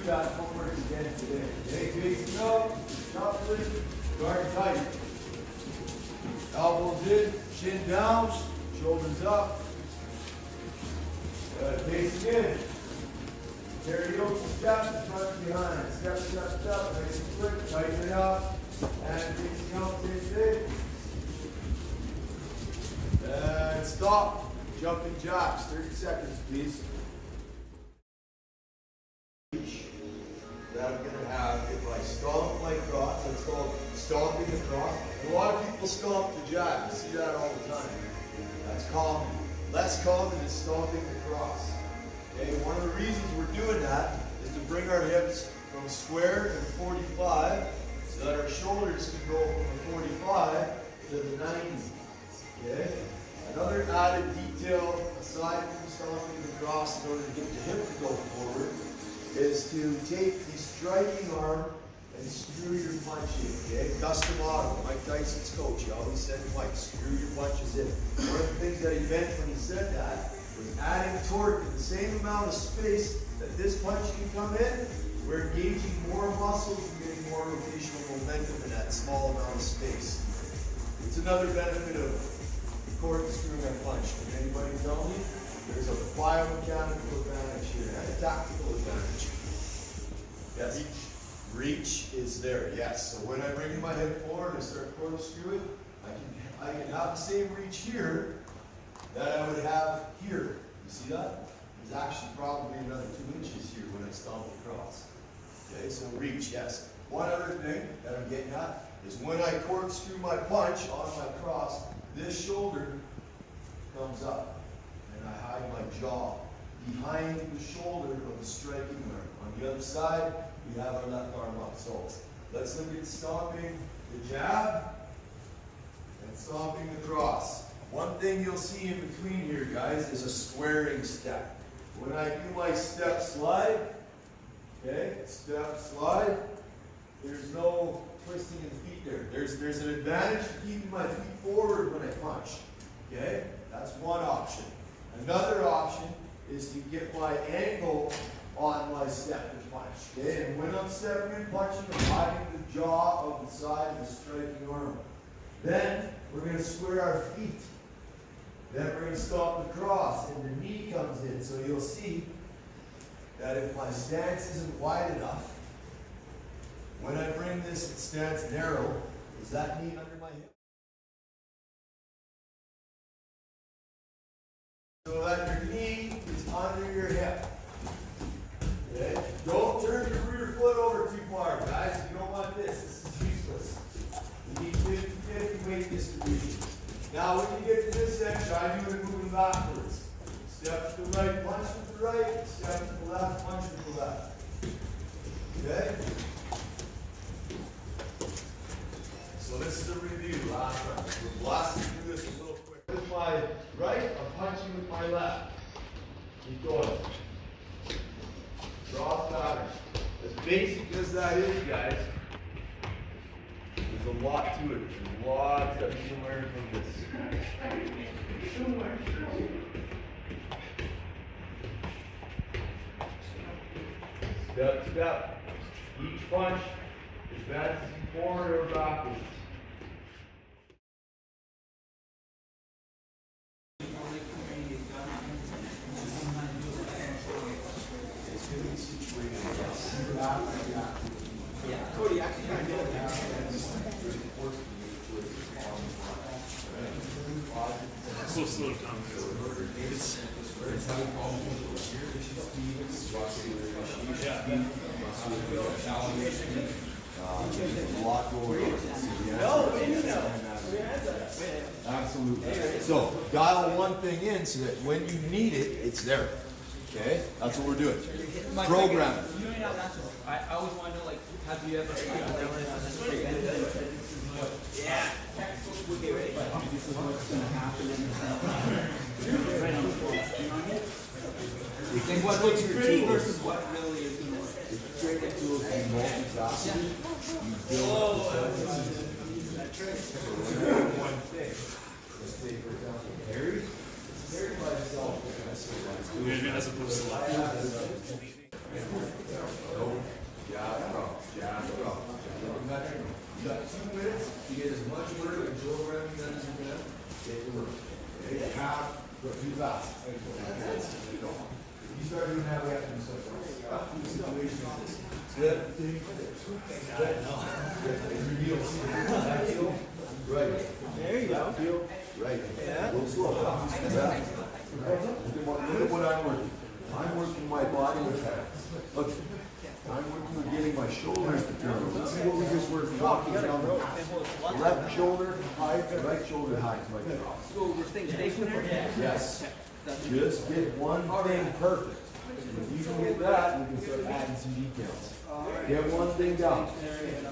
do that homework again today. Okay, facing up, shuffling, guard tight. Elbows in, chin down, shoulders up. Facing in. Karaoke step, front and behind. Step, step, step, nice and quick, tighten it up. And facing out, same thing. And stop. Jumping jacks, 30 seconds, please. That I'm going to have if I stomp my cross, that's called stomping the cross. A lot of people stomp the jab, you see that all the time. That's common. Less common is stomping the cross. Okay, one of the reasons we're doing that is to bring our hips from square to 45 so that our shoulders can go from the 45 to the 90. Okay? Another added detail aside from stomping the cross in order to get the hip to go forward is to take the striking arm and screw your punch in, okay? Custom auto, Mike Tyson's coach, he always said, Mike, screw your punches in. One of the things that he meant when he said that was adding torque in the same amount of space that this punch can come in, we're engaging more muscles and getting more rotational momentum in that small amount of space. It's another benefit of corkscrewing a punch. Can anybody tell me? There's a biomechanical advantage here and a tactical advantage. Yes. Reach is there, yes. So when I bring my hip forward and start corkscrewing, I can have the same reach here that I would have here. You see that? There's actually probably another 2 inches here when I stomp across. Okay, so reach, yes. One other thing that I'm getting at is when I corkscrew my punch on my cross, this shoulder comes up and I hide my jaw behind the shoulder of the striking arm. On the other side, we have our left arm up. So let's look at stomping the jab and stomping the cross. One thing you'll see in between here, guys, is a squaring step. When I do my step slide, okay, step slide, there's no twisting in the feet there. There's an advantage to keeping my feet forward when I punch. Okay? That's one option. Another option is to get my angle on my step and punch. Okay? And when I'm stepping and punching, I'm hiding the jaw of the side of the striking arm. Then we're going to square our feet. Then we're going to stop the cross and the knee comes in. So you'll see that if my stance isn't wide enough, when I bring this stance narrow, is that knee under my hip? So that your knee is under your hip. Okay? Don't turn your rear foot over too far, guys. You don't want this. This is useless. You need 50-50 weight distribution. Now when you get to this section, I do it moving backwards. Step to the right, punch with the right. Step to the left, punch with the left. Okay? So this is a review, last round. We're blasting through this a little quick. With my right, I'm punching with my left. Keep going. Draw pattern. As basic as that is, guys, there's a lot to it. There's lots that you can learn from this. Step, step. Each punch advances you forward or backwards. Yeah, Cody, actually kind of did it. So slow down. A lot going on. Absolutely. So dial one thing in so that when you need it, it's there. Okay? That's what we're doing. Program. You know, I always want to know, like, have you ever yeah. Okay, ready? This is what's going to happen in the right on the floor. You know what I mean? Like what looks pretty versus what really is going to work. If you create a tool to be multifaceted, you build that trick. So when you do one thing, let's say for example, Harry by himself, As opposed to You start doing that, we have to do something. Situation like this. Good. Good. Right. There you go. Right. Yeah. A little slow. Yeah. Look at what I'm working. I'm working my body with hands. Look. I'm working on getting my shoulders to turn. Let's see what we just worked walking down the left shoulder high, right shoulder high to my cross. So we're staying stationary? Yes. Just get one thing perfect. If you can get that, we can start adding some details. Get one thing down.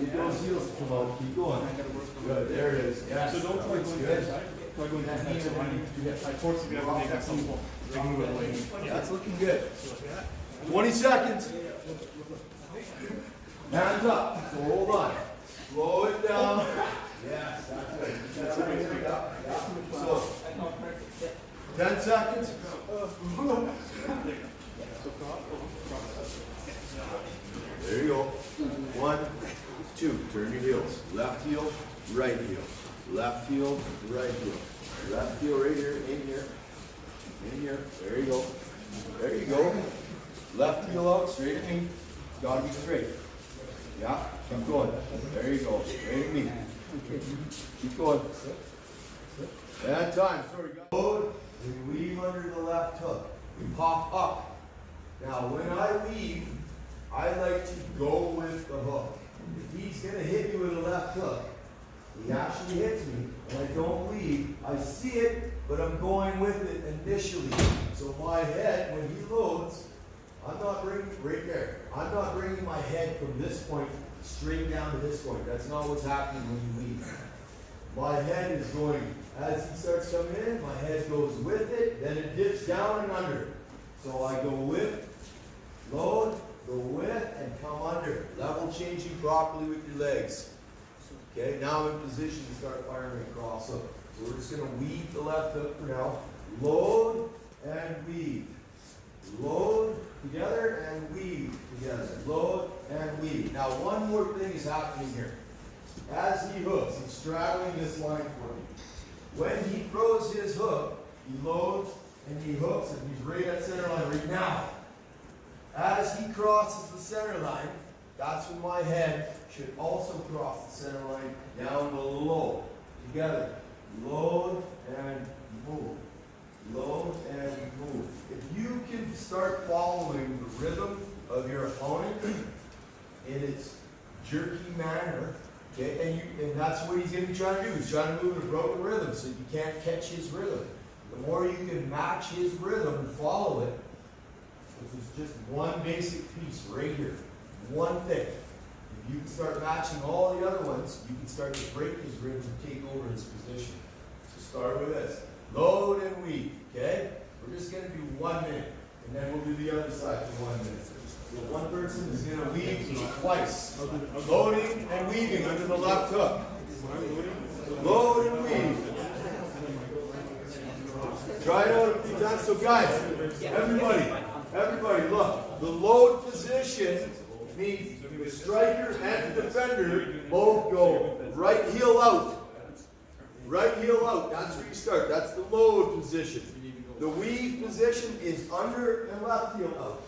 Get those heels to come out. Keep going. Good. There it is. Yes. So don't try going that side. Try going that side. So I force you to have to make some point. Move it away. That's looking good. 20 seconds. Hands up. So hold on. Slow it down. Yes, that's good. That's it. So, 10 seconds. There you go. 1, 2. Turn your heels. Left heel, right heel. Left heel, right heel. Left heel right here, in here. In here. There you go. There you go. Left heel out, straight at me. It's got to be straight. Yeah, keep going. There you go. Straight at me. Keep going. And time. Sorry, guys. We weave under the left hook. We pop up. Now, when I weave, I like to go with the hook. If he's going to hit me with a left hook, he actually hits me, and I don't weave. I see it, but I'm going with it initially. So my head, when he loads, I'm not bringing, right there, I'm not bringing my head from this point straight down to this point. That's not what's happening when you weave. My head is going, as he starts coming in, my head goes with it, then it dips down and under. So I go with, load, go with, and come under. Level changing properly with your legs. Okay, now I'm in position to start firing across hook. So we're just going to weave the left hook for now. Load and weave. Load together and weave together. Load and weave. Now one more thing is happening here. As he hooks, he's straddling this line for me. When he throws his hook, he loads and he hooks and he's right at center line right now. As he crosses the center line, that's when my head should also cross the center line down below. Together. Load and move. Load and move. If you can start following the rhythm of your opponent in its jerky manner, okay, and that's what he's going to be trying to do. He's trying to move in a broken rhythm so you can't catch his rhythm. The more you can match his rhythm and follow it, this is just one basic piece right here. One thing. If you can start matching all the other ones, you can start to break his rhythm and take over his position. So start with this. Load and weave, okay? We're just going to do 1 minute, and then we'll do the other side for 1 minute. So one person is going to weave twice. Loading and weaving under the left hook. Load and weave. Try it out a few times. So guys, everybody, look. The load position means the striker and the defender both go right heel out. Right heel out. That's where you start. That's the load position. The weave position is under and left heel out.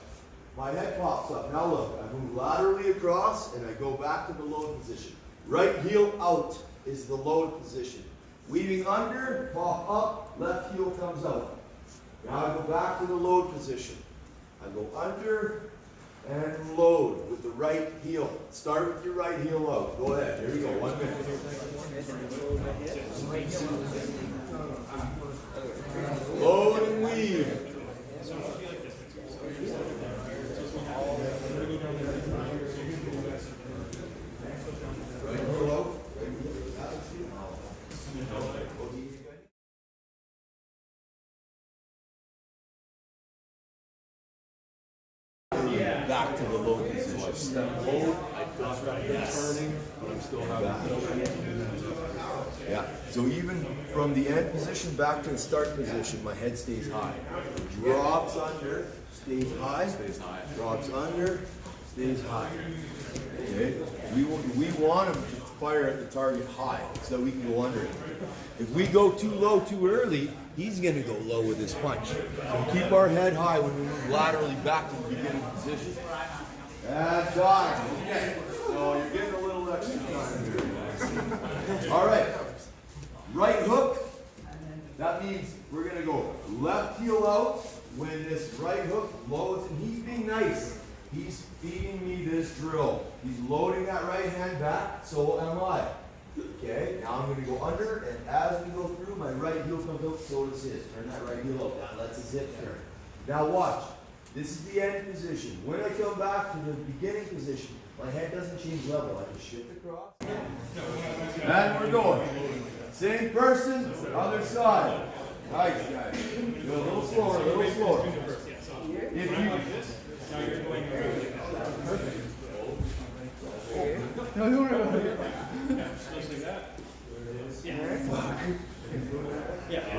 My head pops up. Now look, I move laterally across and I go back to the load position. Right heel out is the load position. Weaving under, pop up, left heel comes out. Now I go back to the load position. I go under and load with the right heel. Start with your right heel out. Go ahead. Here we go. 1 minute. Load and weave. Right heel out. Back to the load position. Step load. Turning, but I'm still having. Yeah. So even from the end position back to the start position, my head stays high. Drops under, stays high. Drops under, stays high. Okay. We want him to fire at the target high so that we can go under it. If we go too low too early, he's gonna go low with his punch. So keep our head high when we move laterally back to the beginning position. And time. Okay. So you're getting a little extra time here. All right. Right hook. That means we're gonna go left heel out when this right hook loads, and he's being nice. He's feeding me this drill. He's loading that right hand back, so am I. Okay, now I'm gonna go under, and as we go through, my right heel comes out, so does his. Turn that right heel out, that lets his hip turn. Now watch, this is the end position. When I come back to the beginning position, my head doesn't change level, I just shift across. And we're going. Same person, other side. Nice, guys. Go a little slower, a little slower. If you, No, don't worry about it.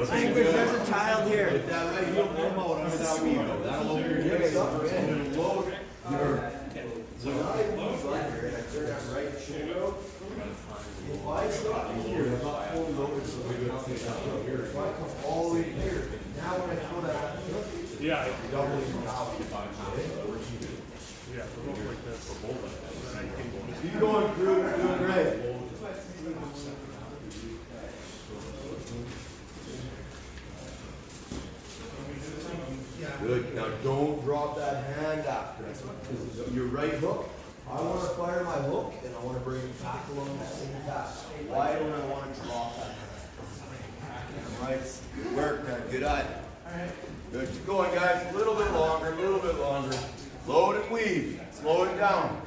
Language, there's a child here. if that right heel come out under that weave, that'll open your hips up and it'll load your. So now I move under and I turn that right shoulder out. If I stop here, I'm not fully loaded, so I don't get that here. If I come all the way here, now when I throw that back hook, Yeah. double your power. Yeah, so go like this. Keep going through, you're doing great. Good. Now don't drop that hand after. Your right hook. I want to fire my hook and I want to bring it back along that same path. Why don't I want to drop that hand? All right. Good work, man. Good eye. Good. Keep going, guys. A little bit longer, a little bit longer. Load and weave. Slow it down.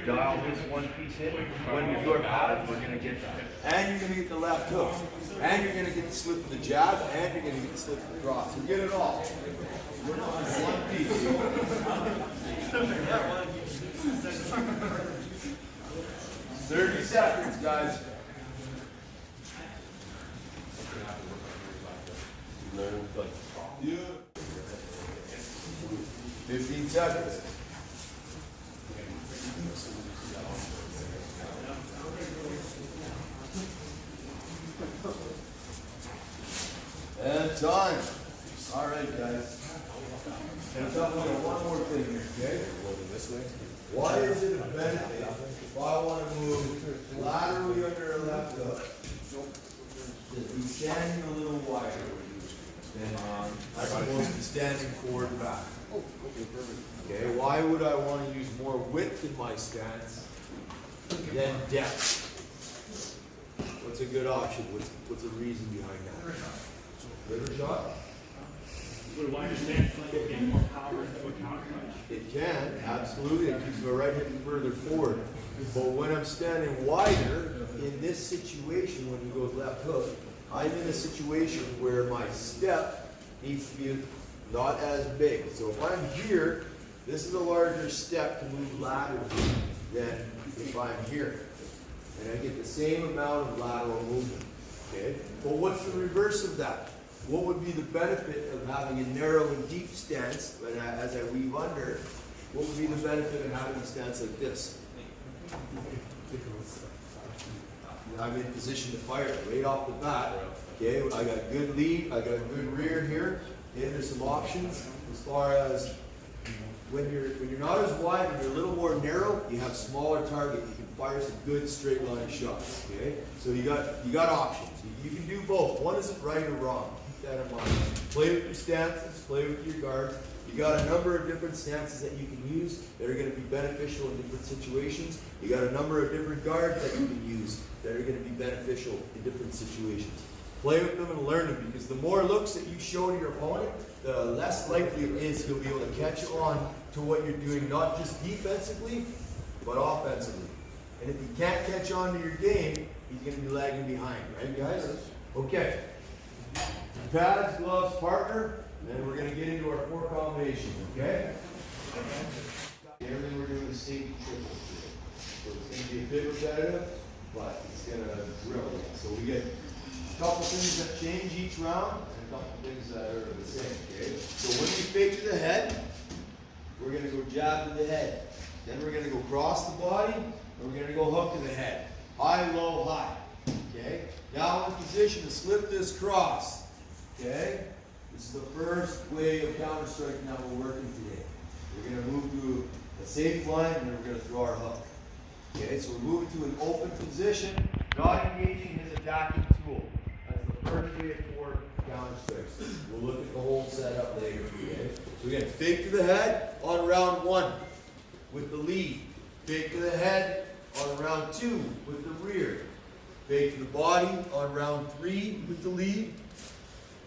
Dial this one piece in. When we go out, we're going to get that. And you're going to get the left hook. And you're going to get the slip of the jab. And you're going to get the slip of the cross. You get it all. We're not on one piece. 30 seconds, guys. Yeah. 15 seconds. And time. All right, guys. And tell me one more thing here, okay? This way. Why is it a benefit if I want to move laterally under a left hook to be standing a little wider than I'm supposed to be standing forward and back? Okay, why would I want to use more width in my stance than depth? What's a good option? What's the reason behind that? Better shot? Would a wider stance like get more power into a counter punch? It can, absolutely. It keeps my right hip further forward. But when I'm standing wider, in this situation, when he goes left hook, I'm in a situation where my step needs to be not as big. So if I'm here, this is a larger step to move laterally than if I'm here. And I get the same amount of lateral movement. Okay? But what's the reverse of that? What would be the benefit of having a narrow and deep stance, but as I weave under, what would be the benefit of having a stance like this? I'm in position to fire right off the bat. Okay, I got good lead, I got good rear here. Okay, there's some options as far as when you're not as wide and you're a little more narrow, you have smaller target. You can fire some good straight line shots. Okay, so you got options. You can do both. One isn't right or wrong. Keep that in mind. Play with your stances. Play with your guards. You got a number of different stances that you can use that are going to be beneficial in different situations. You got a number of different guards that you can use that are going to be beneficial in different situations. Play with them and learn them, because the more looks that you show to your opponent, the less likely it is he'll be able to catch on to what you're doing, not just defensively, but offensively. And if he can't catch on to your game, he's going to be lagging behind, right, guys? Okay. Pads, gloves, partner, and then we're going to get into our 4 combinations, okay? Everything we're doing is safety triples today. So it's going to be a bit repetitive, but it's going to drill. So we get a couple things that change each round and a couple things that are the same, okay? So when we fake to the head, we're going to go jab to the head. Then we're going to go cross the body, and we're going to go hook to the head. High, low, high. Okay? Now I'm in position to slip this cross. Okay? This is the first way of counter striking that we're working today. We're going to move to a safe line and then we're going to throw our hook. Okay, so we're moving to an open position, not engaging his attacking tool. That's the first way for counter strikes. We'll look at the whole setup later. Okay? So again, fake to the head on round 1 with the lead. Fake to the head on round 2 with the rear. Fake to the body on round 3 with the lead.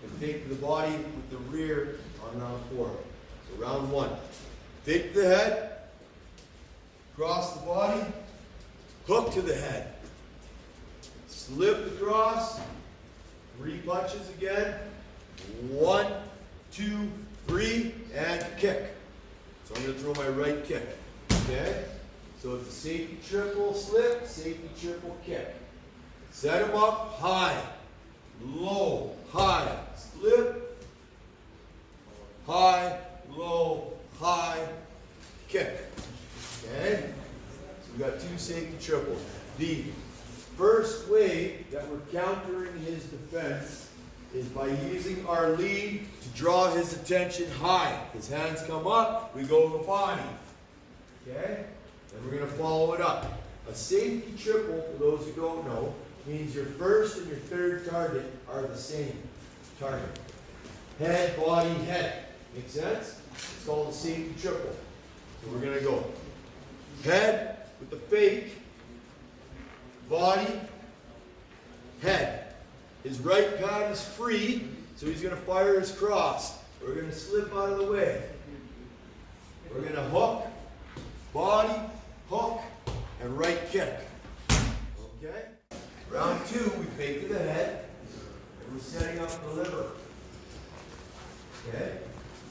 And fake to the body with the rear on round 4. So round 1. Fake to the head. Cross the body. Hook to the head. Slip across. 3 punches again. 1, 2, 3, and kick. So I'm going to throw my right kick. Okay? So it's a safety triple slip, safety triple kick. Set him up high, low, high, slip, high, low, high, kick. Okay? So we got 2 safety triples. The first way that we're countering his defense is by using our lead to draw his attention high. His hands come up, we go to the body. Okay? And we're going to follow it up. A safety triple, for those who don't know, means your first and your third target are the same target. Head, body, head. Make sense? It's called a safety triple. So we're going to go head with the fake, body, head. His right pad is free, so he's going to fire his cross. We're going to slip out of the way. We're going to hook, body, hook, and right kick. Okay? Round 2, we fake to the head, and we're setting up the liver. Okay?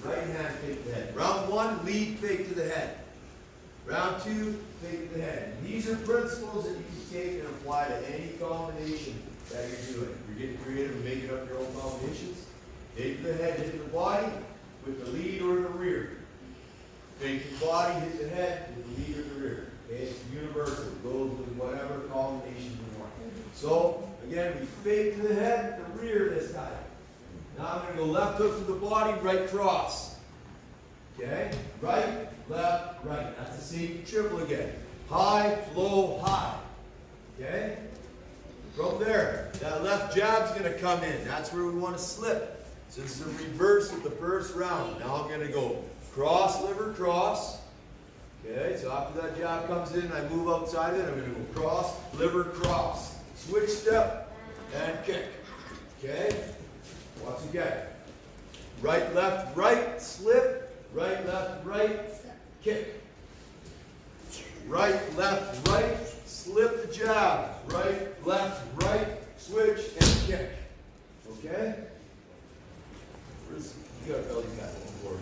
Right hand fake to the head. Round 1, lead fake to the head. Round 2, fake to the head. And these are principles that you can take and apply to any combination that you're doing. You're getting creative and making up your own combinations. Fake to the head, hit the body with the lead or the rear. Fake the body, hit the head with the lead or the rear. Okay, it's universal. It goes with whatever combination you want. So, again, we fake to the head, the rear this time. Now I'm going to go left hook to the body, right cross. Okay? Right, left, right. That's a safety triple again. High, low, high. Okay? From there, that left jab's going to come in. That's where we want to slip. So this is a reverse of the first round. Now I'm going to go cross, liver, cross. Okay, so after that jab comes in, I move outside it. I'm going to go cross, liver, cross. Switch step, and kick. Okay? Once again. Right, left, right, slip. Right, left, right, kick. Right, left, right, slip the jab. Right, left, right, switch, and kick. Okay? You got belly pad for you.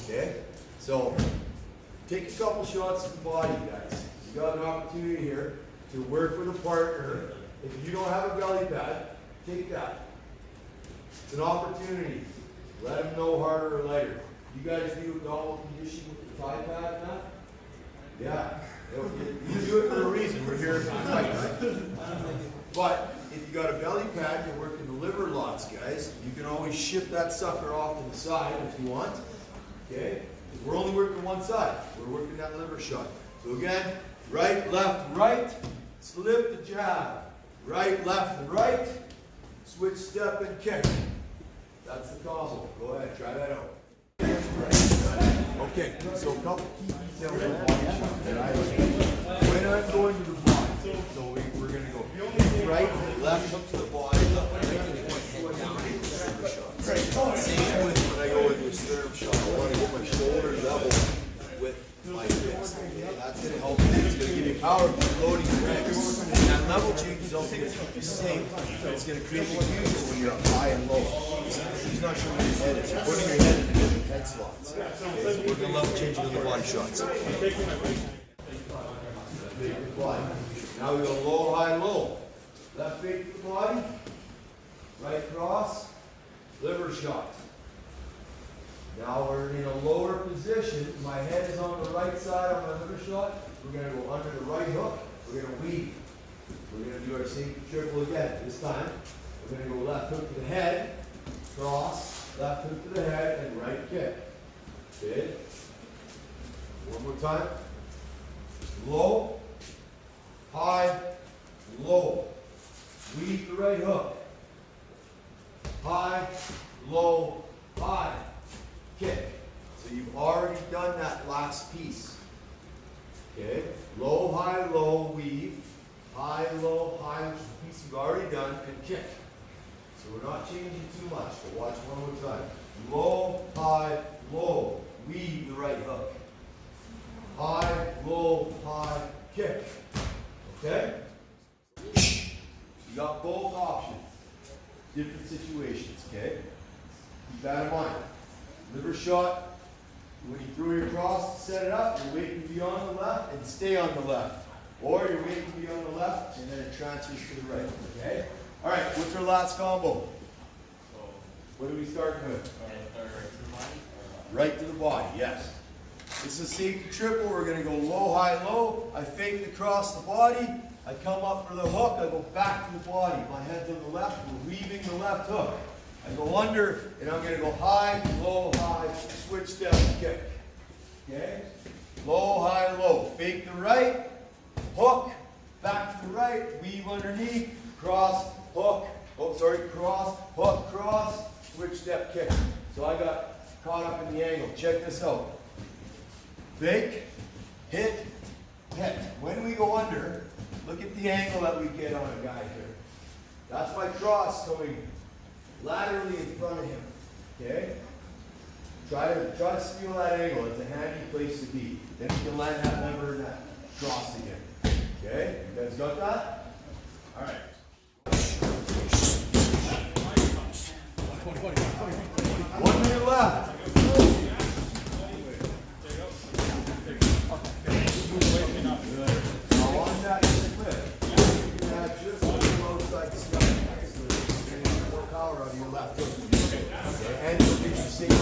Okay? So, take a couple shots at the body, guys. You got an opportunity here to work with a partner. If you don't have a belly pad, take that. It's an opportunity. Let them know harder or lighter. You guys do abdominal conditioning with the thigh pad and that? Yeah. You do it for a reason. We're here to fight, right? But if you got a belly pad, you're working the liver lots, guys. You can always shift that sucker off to the side if you want. Okay? We're only working one side. We're working that liver shot. So again, right, left, right, slip the jab. Right, left, right, switch step and kick. That's the combo. Go ahead, try that out. Okay, so a couple key details on the body shot that I like. When I'm going to the body, so we're going to go right, left hook to the body, head down, liver shot. Same with when I go with your sternum shot. I want to get my shoulder level with my fist. That's going to help. It's going to give you power for loading your legs. And that level change is also going to keep you safe. It's going to create confusion when you're up high and low. He's not sure where your head is. You're putting your head in different head slots. Okay, so we're going to level changing in the body shots. Now we go low, high, low. Left fake to the body. Right cross. Liver shot. Now we're in a lower position. My head is on the right side on my liver shot. We're going to go under the right hook. We're going to weave. We're going to do our safety triple again. This time, we're going to go left hook to the head. cross, left hook to the head, and right kick. Okay? One more time. Low, high, low. Weave the right hook. High, low, high. Kick. So you've already done that last piece. Okay? Low, low, weave. High, high, which is the piece you've already done, and kick. So we're not changing too much, but watch one more time. Low, high, low. Weave the right hook. High, kick. Okay? You got both options. Different situations, okay? Keep that in mind. Liver shot, when you throw your cross to set it up, your weight can be on the left and stay on the left. Or your weight can be on the left and then it transfers to the right, okay? All right, what's our last combo? What are we starting with? Right to the body, yes. This is a safety triple. We're going to go low, high, low. I fake across the body. I come up for the hook. I go back to the body. My head's on the left. We're weaving the left hook. I go under, and I'm going to go high, switch step, kick. Okay? Low, high, low. Fake the right, hook, back to the right, weave underneath, cross, hook, cross, hook, cross, switch step, kick. So I got caught up in the angle. Check this out. Fake, hit, hit. When we go under, look at the angle that we get on a guy here. That's my cross going laterally in front of him. Okay? Try to steal that angle. It's a handy place to be. Then you can land that lever and that cross again. Okay? You guys got that? All right. One minute left. Now on that clip, you can have just a little outside step. More power on your left foot. And it'll give you safety.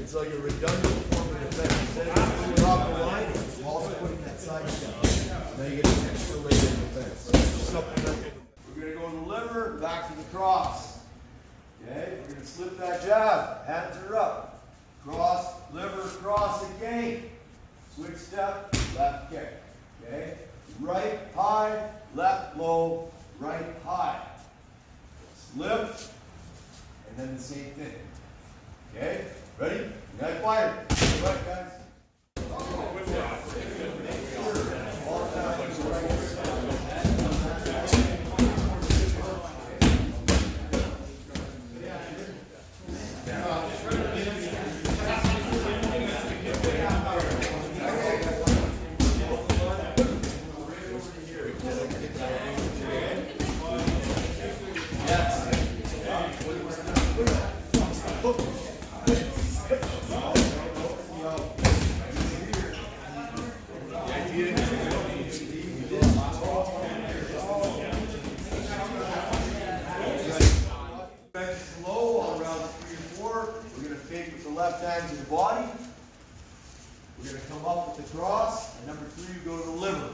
It's like a redundant form of defense. Instead of putting it off the line, you're also putting that side step. Now you get an extra layer of defense. We're going to go to the liver, back to the cross. Okay, we're going to slip that jab. Hands are up. Cross, liver, cross again. Switch step, left kick. Okay, right high, left low, right high. Slip, and then the same thing. Okay, ready? United fire. Right, guys. Left hand to the body. We're going to come up with the cross, and number 3, we go to the liver.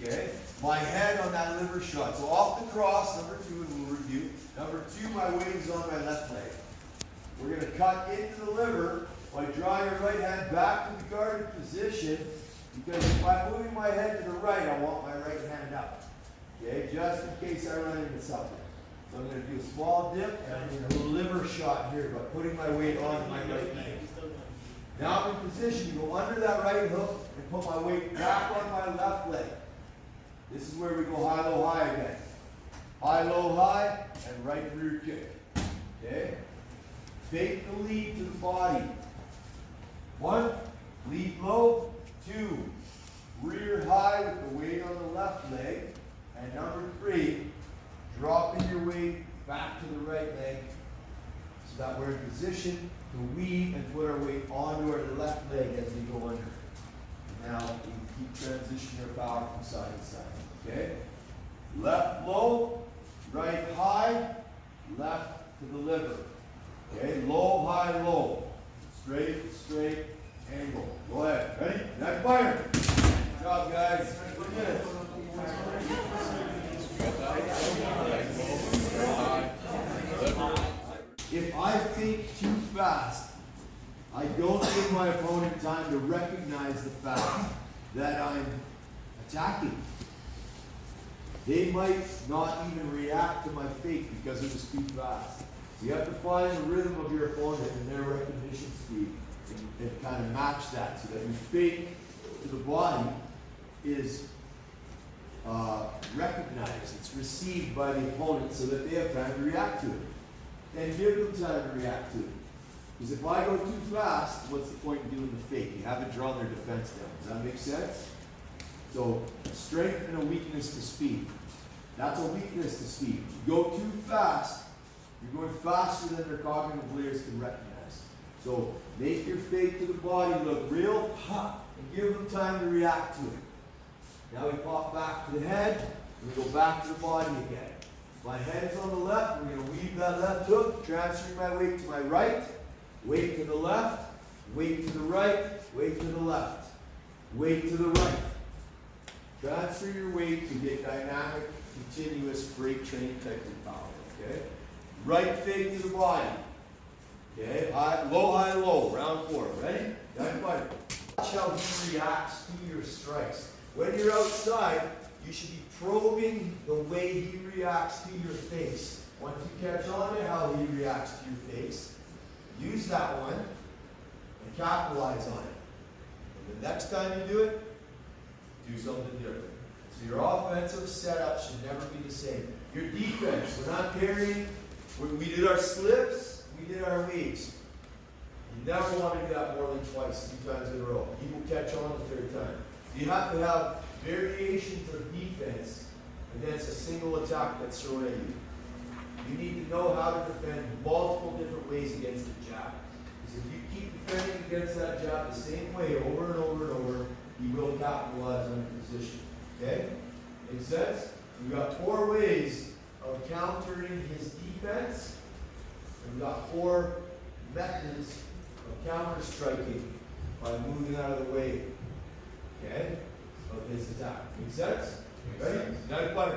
Okay? My head on that liver shot. So off the cross, number 2, and we'll review. Number 2, my weight is on my left leg. We're going to cut into the liver by drawing your right hand back to the guarded position, because if I'm moving my head to the right, I want my right hand up. Okay? Just in case I run into something. So I'm going to do a small dip, and I'm going to do a liver shot here by putting my weight on my right leg. Now I'm in position to go under that right hook and put my weight back on my left leg. This is where we go high, low, high again. High, low, high, and right rear kick. Okay? Fake the lead to the body. 1, lead low. 2, rear high with the weight on the left leg. And number 3, dropping your weight back to the right leg so that we're in position to weave and put our weight onto our left leg as we go under. Now we keep transitioning our power from side to side. Okay? Left low, right high, left to the liver. Okay? Low, high, low. Straight, straight, angle. Go ahead. Ready? Next fire. Good job, guys. 3 minutes. High, liver, If I think too fast, I don't give my opponent time to recognize the fact that I'm attacking. They might not even react to my fake because it was too fast. So you have to find the rhythm of your opponent and their recognition speed and kind of match that so that your fake to the body is recognized. It's received by the opponent so that they have time to react to it. And give them time to react to it. Because if I go too fast, what's the point in doing the fake? You haven't drawn their defense down. Does that make sense? So, strength and a weakness to speed. That's a weakness to speed. You go too fast, you're going faster than their cognitive layers can recognize. So, make your fake to the body look real, and give them time to react to it. Now we pop back to the head, and we go back to the body again. My head's on the left, I'm going to weave that left hook, transferring my weight to my right, weight to the left, weight to the right, weight to the left, weight to the right. Transfer your weight to get dynamic, continuous freight train type of power, okay? Right fake to the body, okay? High, low, round 4, ready? Down fight. Watch how he reacts to your strikes. When you're outside, you should be probing the way he reacts to your face. Once you catch on to how he reacts to your face, use that one and capitalize on it. And the next time you do it, do something different. So your offensive setup should never be the same. Your defense, we're not parrying. We did our slips, we did our weaves. You never want to do that more than twice, 3 times in a row. He will catch on the 3rd time. You have to have variations of defense against a single attack that's thrown at you. You need to know how to defend multiple different ways against the jab. Because if you keep defending against that jab the same way over and over and over, he will capitalize on your position. Okay? Make sense? We've got 4 ways of countering his defense. And we've got 4 methods of counter striking by moving out of the way. Okay? Of his attack. Make sense? Ready? Now you fight.